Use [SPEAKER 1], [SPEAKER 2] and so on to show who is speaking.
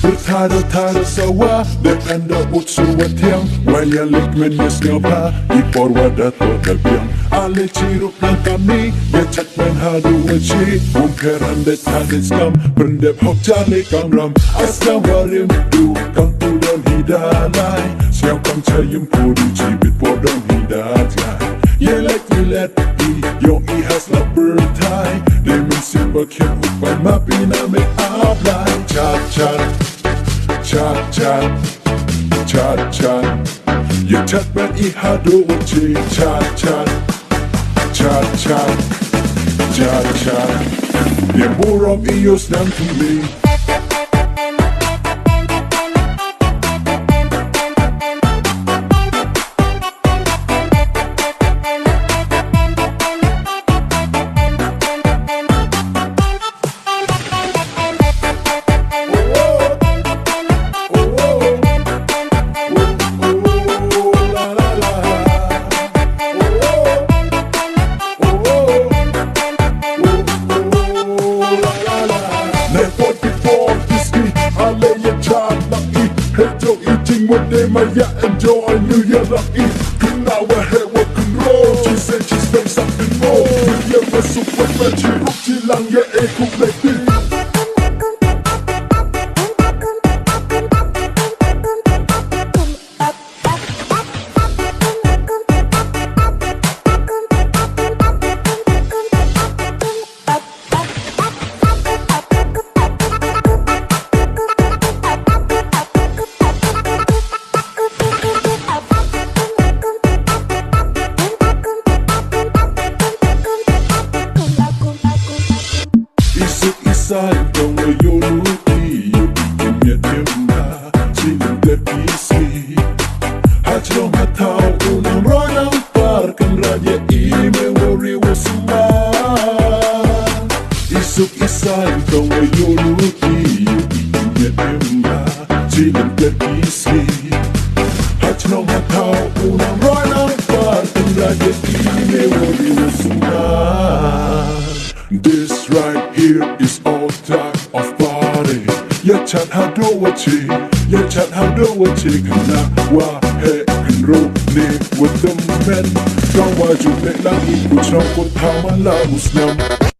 [SPEAKER 1] Bertado sawa dek anda but suwat yang waya lek men yes ngapa ipor wadato dabiang ale cirup nang kami ya chat men hadu wachi umperan det hadis kam bendep hok jale kamram asna warim du kam tudon hidalai siap kam chayum pudi cibit podong hidatlai ye lek let i yo i has la bertai de men simba kyan upai mapina me apply chat chat chat you chat men I hado wachi chat ye murom iyos nam to me. One day my yacht enjoy New Year lucky. Now I head rock and roll. She said she spent something more. New Year was super magic. She lang ya cook like this. Don't know you luki, you give me a dimba, chilling the PC. Hachong hatao unang royal park and raja ime worry wasuma. Isuk isay, don't know you luki, you give me a dimba, chilling the PC. Hachong hatao unang royal park and raja ime worry wasuma. This right here is all type of party. Ya chat hado wachi, ya chat hado wachi. Kana wa he kanro ne with the men. Kawa ju ne lang iku chong ko tama la musnam.